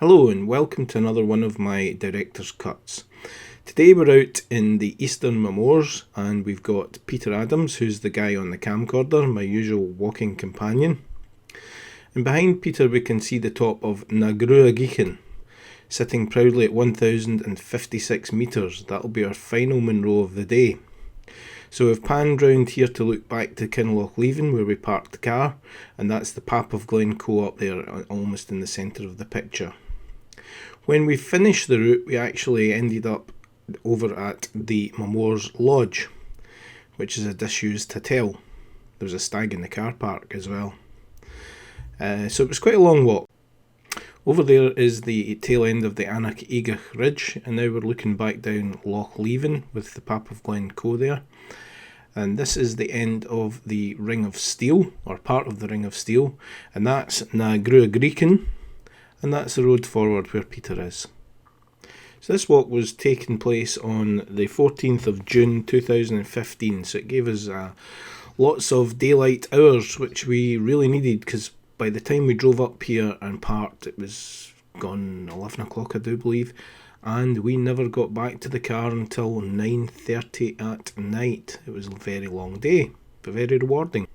Hello and welcome to another one of my director's cuts. Today we're out in the Eastern Amores and we've got Peter Adams, who's the guy on the camcorder, my usual walking companion. And behind Peter we can see the top of Na Gruagaichen, sitting proudly at 1,056 metres. That'll be our final Monroe of the day. So we've panned round here to look back to Kinlochleven where we parked the car, and that's the Pap of Glencoe up there, almost in the centre of the picture. When we finished the route, we actually ended up over at the Mamores Lodge, which is a disused hotel. There was a stag in the car park as well. So it was quite a long walk. Over there is the tail end of the Na Gruagaichen Ridge, and now we're looking back down Lochleven with the Pap of Glencoe there. And this is the end of the Ring of Steel, or part of the Ring of Steel, and that's Na Gruagaichen. And that's the road forward where Peter is. So this walk was taking place on the 14th of June 2015, so it gave us lots of daylight hours, which we really needed, because by the time we drove up here and parked, it was gone 11 o'clock I do believe, and we never got back to the car until 9:30 at night. It was a very long day, but very rewarding.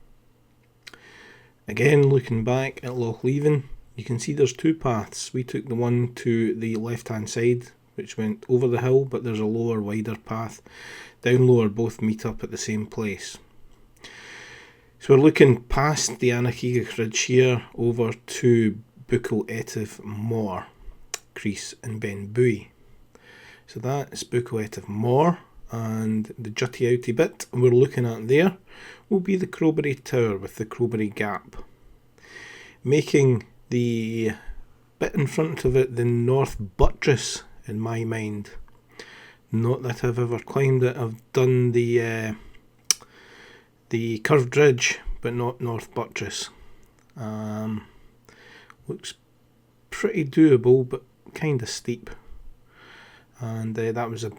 Again, looking back at Lochleven, you can see there's two paths. We took the one to the left hand side, which went over the hill, but there's a lower, wider path. Down lower, both meet up at the same place. So we're looking past the Na Gruagaichen Ridge here over to Sgurr Eilde Mor, Crease and Ben Buoy. So that's Sgurr Eilde Mor, and the jutty outy bit we're looking at there will be the Crowberry Tower with the Crowberry Gap, making the bit in front of it the North Buttress in my mind. Not that I've ever climbed it. I've done the curved ridge, but not North Buttress. Looks pretty doable, but kind of steep. And that was a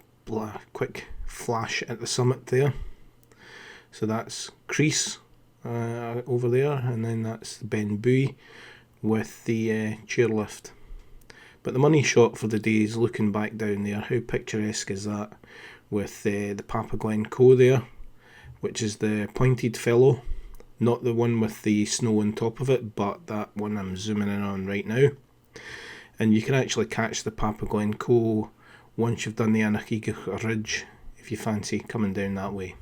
quick flash at the summit there. So that's Crease over there, and then that's Ben Buoy with the chairlift. But the money shot for the day is looking back down there. How picturesque is that, with the Pap of Glencoe there, which is the pointed fellow, not the one with the snow on top of it, but that one I'm zooming in on right now. And you can actually catch the Pap of Glencoe once you've done the Na Gruagaichen Ridge, if you fancy coming down that way.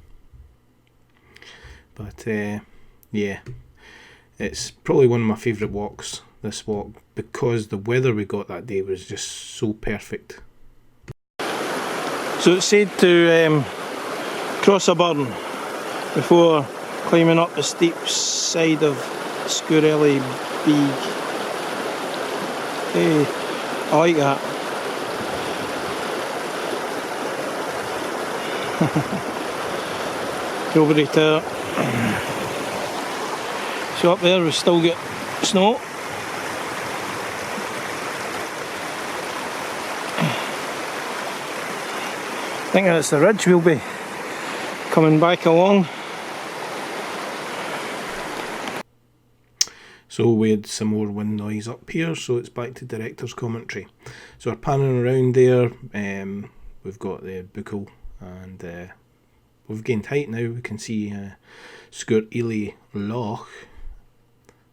But yeah, it's probably one of my favourite walks, this walk, because the weather we got that day was just so perfect. So it's said to cross a burn before climbing up the steep side of Sgurr Eilde Mor. Hey, I like that. Crowberry Tower. So up there we still get snow. I think that's the ridge we'll be coming back along. So we had some more wind noise up here, so it's back to director's commentary. So we're panning around there, we've got the buckle, and we've gained height now. We can see Sgurr Eilde Loch,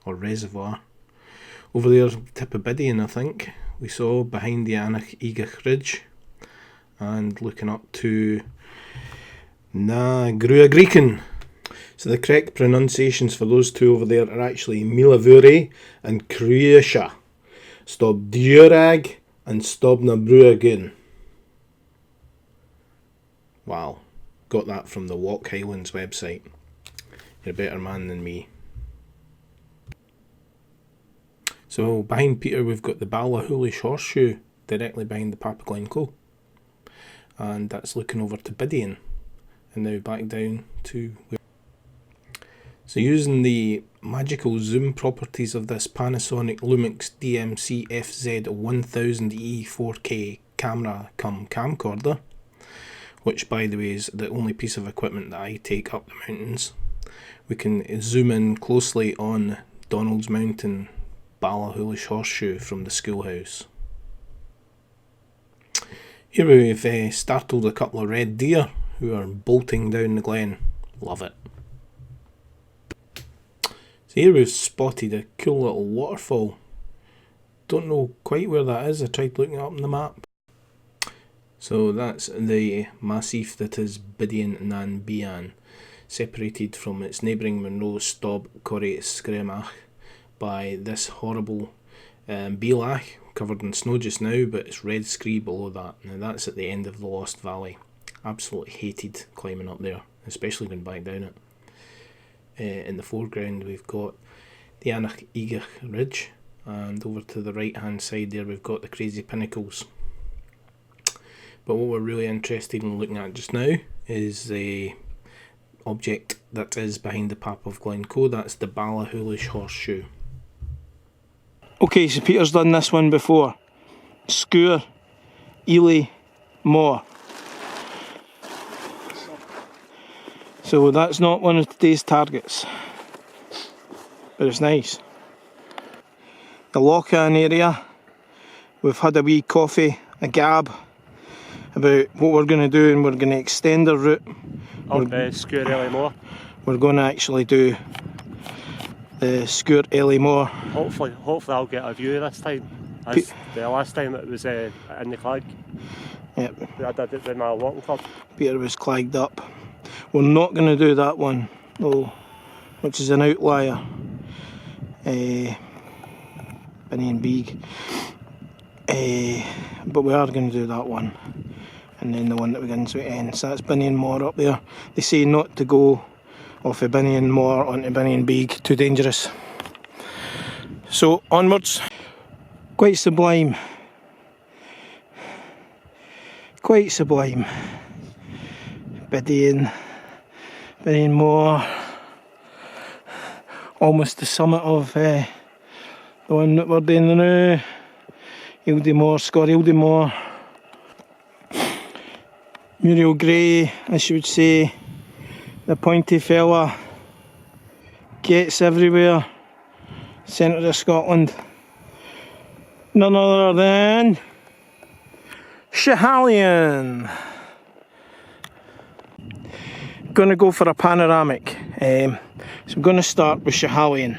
or reservoir. Over there, tip of Binnein, I think, we saw behind the Na Gruagaichen Ridge, and looking up to Na Gruagaichen. So the correct pronunciations for those two over there are actually Milavure and Croatia. Stob Diurag and Stob Na Gruagaichen. Wow, got that from the Walk Highlands website. You're a better man than me. So behind Peter we've got the Ballahullish Horseshoe directly behind the Pap of Glencoe, and that's looking over to Binnein, and now back down to where. So using the magical zoom properties of this Panasonic Lumix DMC FZ1000E 4K camera cum camcorder, which by the way is the only piece of equipment that I take up the mountains, we can zoom in closely on Donald's Mountain Ballahullish Horseshoe from the schoolhouse. Here we've startled a couple of red deer who are bolting down the glen. Love it. So here we've spotted a cool little waterfall. Don't know quite where that is, I tried looking it up on the map. So that's the massif that is Binnein Mor, separated from its neighbouring Monroe Stob Corrie Sgurr by this horrible Bealach, covered in snow just now, but it's red scree below that. Now that's at the end of the Lost Valley. Absolutely hated climbing up there, especially going back down it. In the foreground we've got the Na Gruagaichen ridge, and over to the right hand side there we've got the crazy pinnacles. But what we're really interested in looking at just now is the object that is behind the Pap of Glencoe. That's the Ballachulish horseshoe. Okay, so Peter's done this one before. Sgurr Eilde Mor. So that's not one of today's targets, but it's nice. The Lochain area, we've had a wee coffee, a gab about what we're going to do, and we're going to extend our route. Of the Sgurr Eilde Mor. We're going to actually do the Sgurr Eilde Mor. Hopefully I'll get a view this time. As the last time it was in the clag. Yep. I did it with my walking club. Peter was clagged up. We're not going to do that one though, which is an outlier. Binnein Mor. But we are going to do that one. And then the one that begins with N. So that's Binnein Mor up there. They say not to go off of Binnein Mor onto Binnein Mor, too dangerous. So onwards. Quite sublime. Quite sublime. Binnein Mor. Almost the summit of the one that we're doing now. Eilde Mor, Sgurr Eilde Mor. Muriel Gray, as you would say, the pointy fella, gets everywhere, centre of Scotland. None other than Schiehallion. Gonna go for a panoramic. So I'm gonna start with Schiehallion,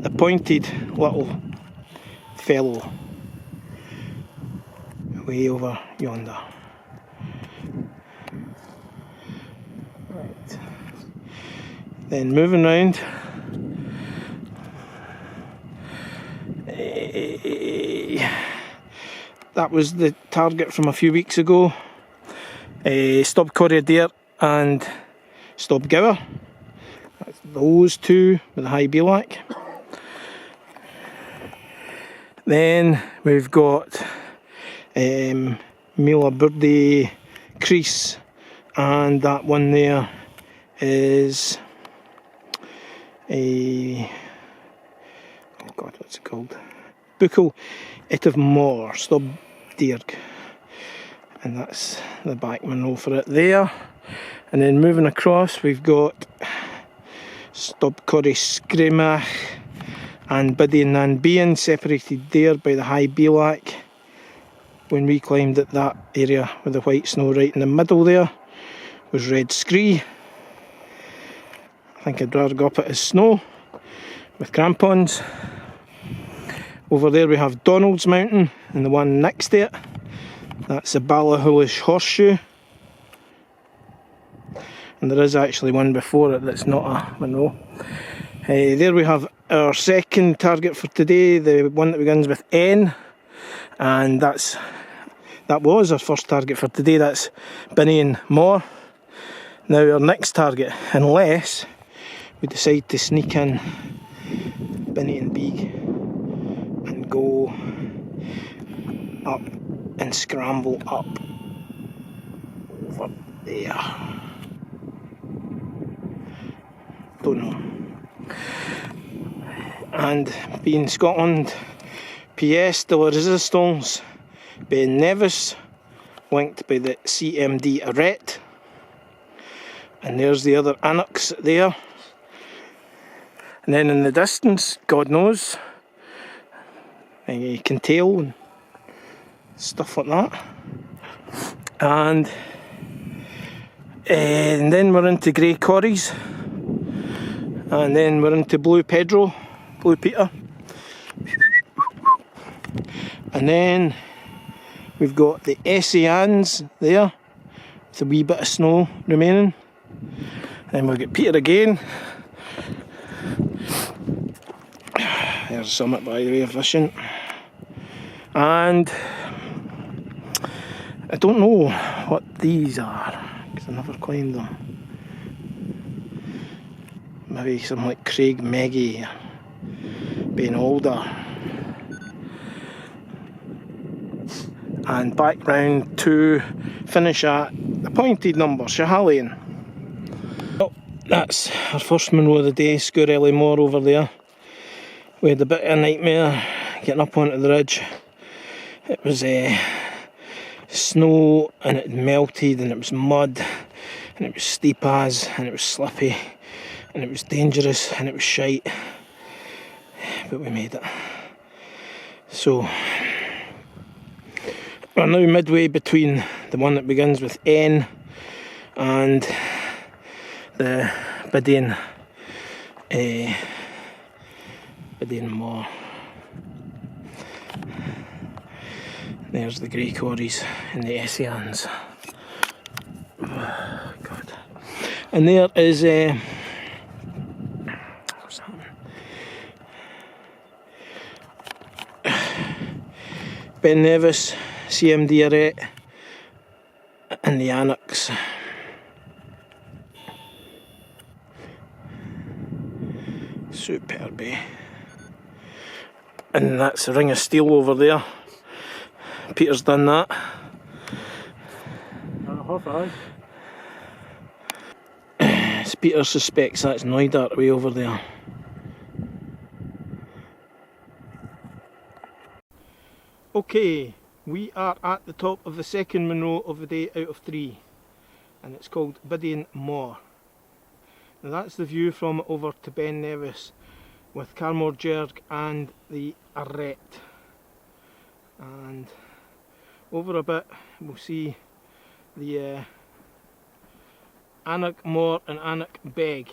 the pointed little fellow way over yonder. Right. Then moving round. That was the target from a few weeks ago. Stob Corrie deer and Stob Gower. That's those two with the high Bealach. Then we've got Mila Birdie Crease, and that one there is a, oh god, what's it called? Buchel Eilde Mor, Stob Dearg, and that's the back Monroe for it there. And then moving across we've got Stob Corrie Sgurr and Binnein Mor, separated there by the high Bealach. When we climbed at that area with the white snow right in the middle there was red scree. I think I'd rather go up it as snow with crampons. Over there we have Donald's Mountain, and the one next to it, that's the Ballachulish horseshoe. And there is actually one before it that's not a Monroe. There we have our second target for today, the one that begins with N, and that was our first target for today. That's Binnein Mor. Now our next target, unless we decide to sneak in Binnein Mor and go up and scramble up over there. Don't know. And being Scotland, pièce de la résistance, Ben Nevis, linked by the CMD arrête. And there's the other annex there. And then in the distance, God knows, Kintail and stuff like that. And then we're into grey corries, and then we're into blue Pedro, blue Peter, and then we've got the Essians there with a wee bit of snow remaining. Then we've got Peter again. There's Summit by the way of fishing. And I don't know what these are because I never climbed them. Maybe something like Craig Meggie, Ben Alder. And back round to finish at the pointed number, Schiehallion. Well, that's our first Monroe of the day, Sgurr Eilde Mor over there. We had a bit of a nightmare getting up onto the ridge. It was snow and it melted and it was mud and it was steep as and it was slippy and it was dangerous and it was shite. But we made it. So we're now midway between the one that begins with N and the Binnein Mor. There's the grey corries and the Essians. Oh, God. And there is what's that? Ben Nevis, CMD Arrête, and the Annex. Superb, eh? And that's a ring of steel over there. Peter's done that. Peter suspects that's Neudart way over there. Okay, we are at the top of the second Monroe of the day out of 3, and it's called Binnein Mor. Now that's the view from over to Ben Nevis with Carmore Jerg and the Arrête. And over a bit we'll see the Annick Mor and Annick Beg.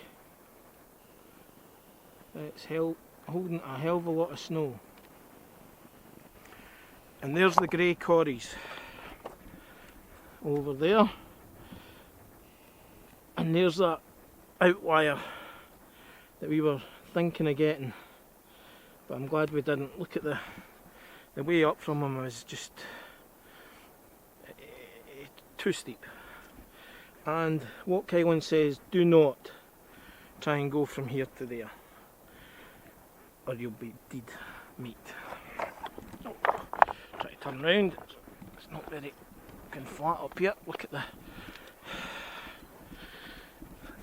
It's holding a hell of a lot of snow. And there's the grey corries over there. And there's that outlier that we were thinking of getting. But I'm glad we didn't. Look at the way up from them was just too steep. And what Kylan says, do not try and go from here to there, or you'll be dead meat. Oh, try to turn round. It's not very fucking flat up here. Look at look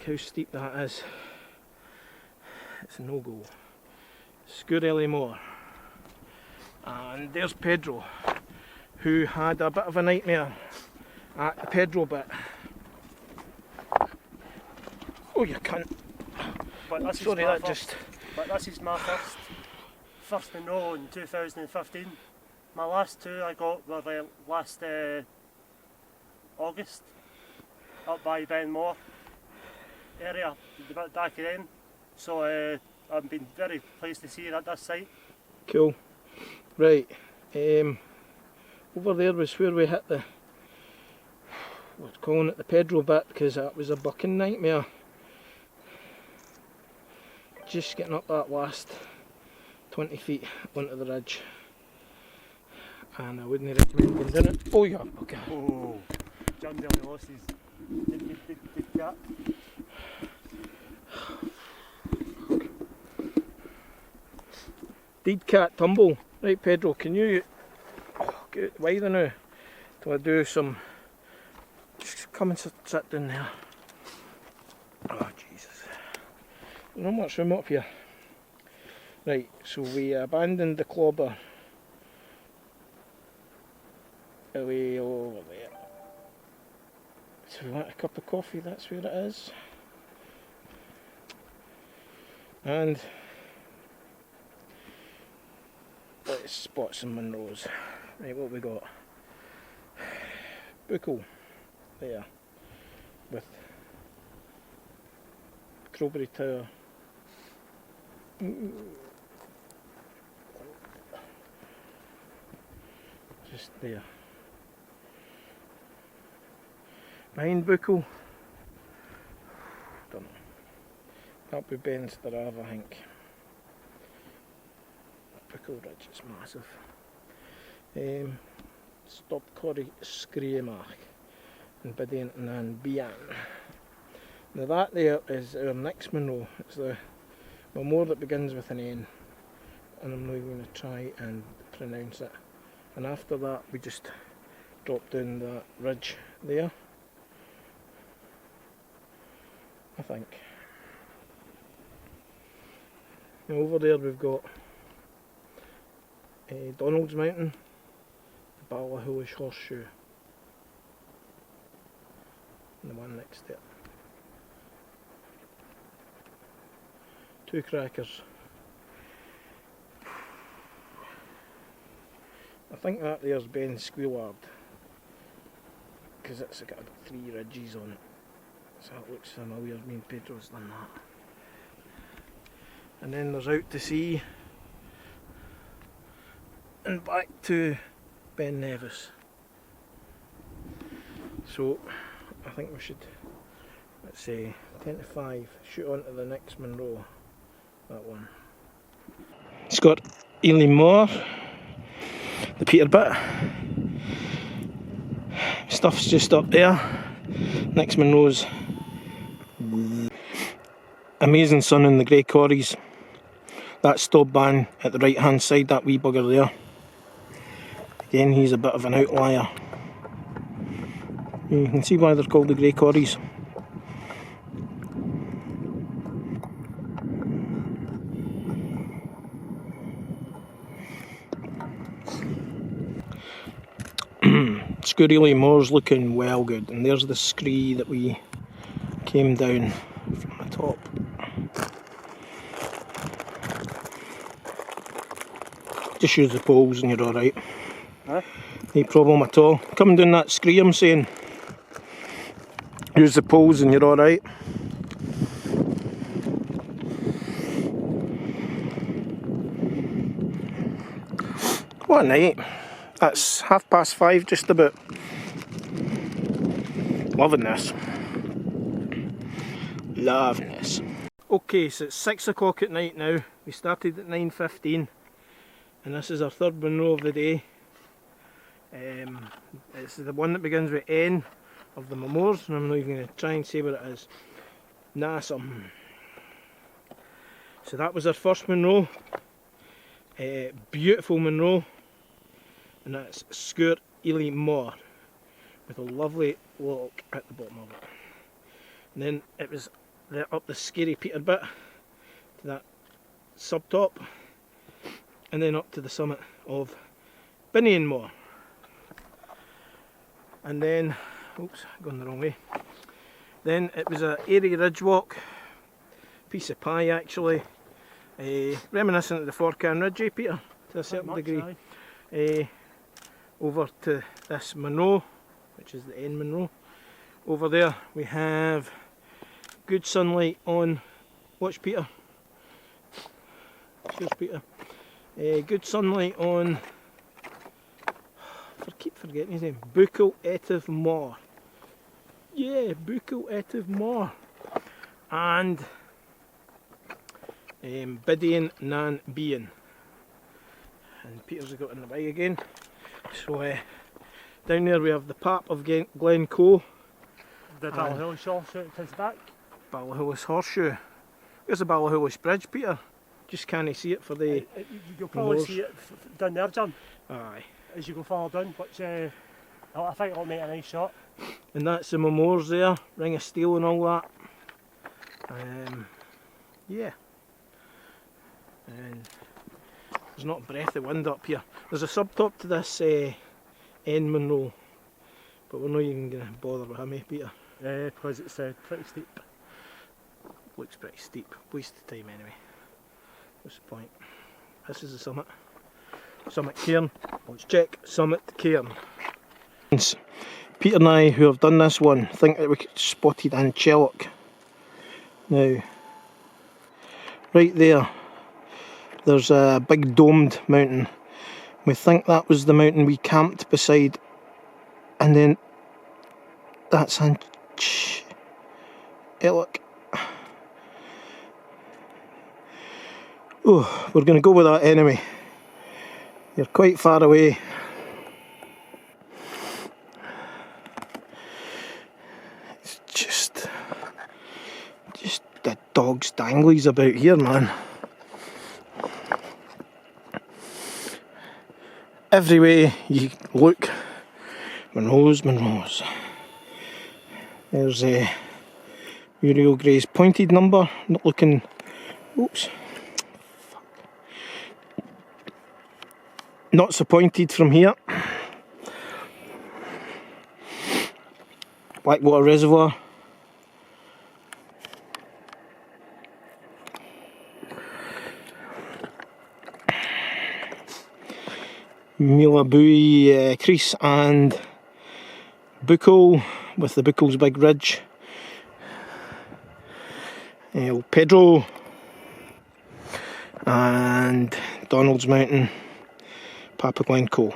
how steep that is. It's a no-go. Sgurr Eilde Mor. And there's Pedro, who had a bit of a nightmare at the Pedro bit. Oh, you cunt. But Sorry, that just... But this is my first Monroe in 2015. My last two I got were last August, up by Binnein Mor area, the bit back then. So I've been very pleased to see that this site. Cool. Right. Over there was where we hit the... We're calling it the Pedro bit because that was a bucking nightmare. Just getting up that last 20 feet onto the ridge. And I wouldn't recommend going down it. Oh yeah, okay. Oh, John nearly lost his. Did that. Deed cat tumble. Right, Pedro, can you get out the way now till I do some... Just come and sit down there. Oh Jesus. There's not much room up here. Right, so we abandoned the clobber away over there. So we want a cup of coffee, that's where it is. And let's spot some Monroes. Right, what we got? buccal there with crowberry tower. Just there. Behind buccal, don't know. That'll be Ben's Darava, I think. Buccal ridge is massive. Stop Corrie Screamach and Binnein Mor. Now that there is our next Monroe. It's the Mamore that begins with an N, and I'm not even going to try and pronounce it. And after that we just drop down that ridge there, I think. Now over there we've got Donald's Mountain, the Ballachulish Horseshoe, and the one next to it. Two crackers. I think that there's Ben Squillard, because it's got about 3 ridges on it, so it looks familiar. Me and Pedro's done that. And then there's out to sea and back to Ben Nevis. So I think we should, let's say 10 to 5, shoot on to the next Monroe, that one. Sgurr Eilde Mor, the Peter bit. Stuff's just up there. Next Monroe's amazing sun in the grey corries. That stub ban at the right hand side, that wee bugger there. Again, he's a bit of an outlier. You can see why they're called the grey corries. Sgurr Eilde Mor's looking well good, and there's the scree that we came down from the top. Just use the poles and you're alright. Huh? No problem at all. Coming down that scree, I'm saying. Use the poles and you're alright. What a night. That's 5:30 just about. Loving this. Loving this. Okay, so it's 6 o'clock at night now. We started at 9:15 and this is our third Monroe of the day. It's the one that begins with N of the Mamores, and I'm not even going to try and say what it is. Nah, something. So that was our first Monroe. Beautiful Monroe. And that's Sgurr Eilde Mor, with a lovely lock at the bottom of it. And then it was up the scary Peter bit to that subtop, and then up to the summit of Binnein Mor. And then, oops, gone the wrong way. Then it was a airy ridge walk, piece of pie actually, reminiscent of the Forcan Ridge, Peter, to a certain degree. Over to this Monroe, which is the N Monroe. Over there we have good sunlight on, watch Peter, cheers Peter, good sunlight on, I keep forgetting his name, Buccal Eilde Mor. Yeah, Buccal Eilde Mor. And Binnein Mor. And Peter's got in the way again. So down there we have the Pap of Glencoe. The Ballachulish Horseshoe at his back. Ballachulish Horseshoe. There's the Ballachulish Bridge, Peter. Just can't see it for the... You'll probably see it down there, John. Aye. As you go further down, which I think it'll make a nice shot. And that's the Mamores there, Ring of Steel and all that. Yeah. And there's not a breath of wind up here. There's a subtop to this N Monroe, but we're not even going to bother with him, Peter? Because it's pretty steep. Looks pretty steep. Waste of time anyway. What's the point? This is the summit. Summit Cairn. Let's check Summit Cairn. Peter and I, who have done this one, think that we spotted Anchelloc. Now, right there, there's a big domed mountain. We think that was the mountain we camped beside, and then that's Anchelloc. Oh, we're going to go with that anyway. You're quite far away. It's just the dog's danglies about here, man. Every way you look, Monroe's. There's Muriel Gray's pointed number, not looking, oops, not so pointed from here. Blackwater Reservoir. Millabui Crease and Buccal, with the Buccal's big ridge. El Pedro and Donald's Mountain, Papaglencoe.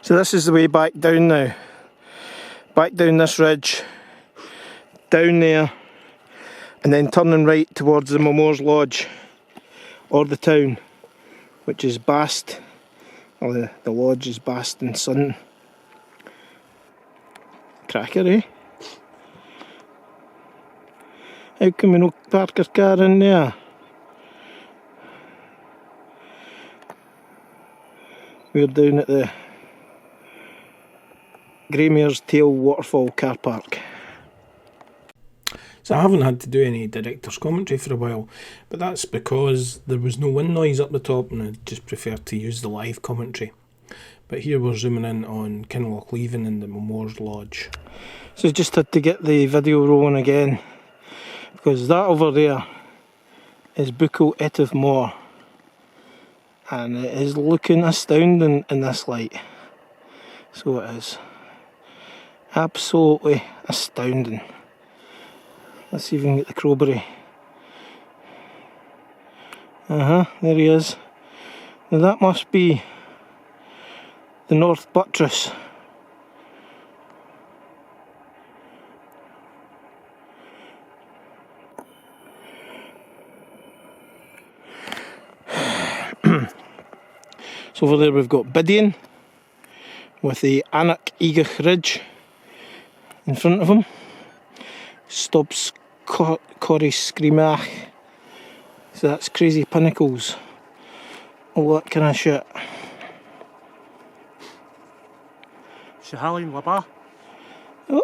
So this is the way back down now. Back down this ridge, down there, and then turning right towards the Mamores Lodge, or the town, which is Bast. Well, the lodge is Bast and Sun. Cracker, eh? How can we not park our car in there? We're down at the Greymare's Tail Waterfall car park. So I haven't had to do any director's commentary for a while, but that's because there was no wind noise up the top and I just preferred to use the live commentary. But here we're zooming in on Kinlochleven and the Mamores Lodge. So just had to get the video rolling again, because that over there is Sgurr Eilde Mor, and it is looking astounding in this light. So it is. Absolutely astounding. Let's see if we can get the crowberry. There he is. Now that must be the North Buttress. So over there we've got Binnein with the Anak Igach Ridge in front of him. Stops Corrie Screamach. So that's Crazy Pinnacles. All that kind of shit. Shahalin Laba. Oh.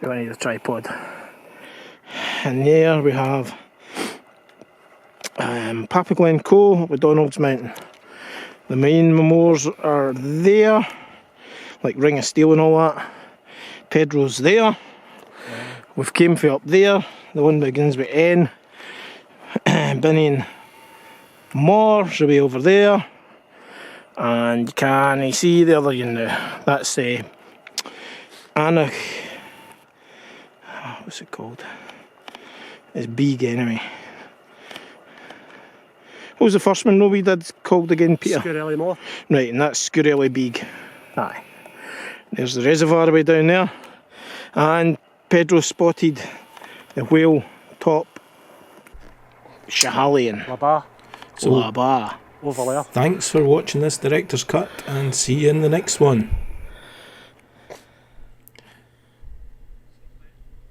Do I need a tripod? And there we have Papaglencoe with Donald's Mountain. The main Mamores are there, like Ring of Steel and all that. Pedro's there. We've came from up there, the one that begins with N. Binnein Mor should be over there. And can you see the other one now? That's Anak. What's it called? It's big anyway. What was the first one we did called again, Peter? Sgurr Eilde Mor. Right, and that's Sgurr Eilde Big. Aye. There's the reservoir way down there. And Pedro spotted the whale top Schiehallion. Laba. So, Laba. Over there. thanks for watching this director's cut and see you in the next one.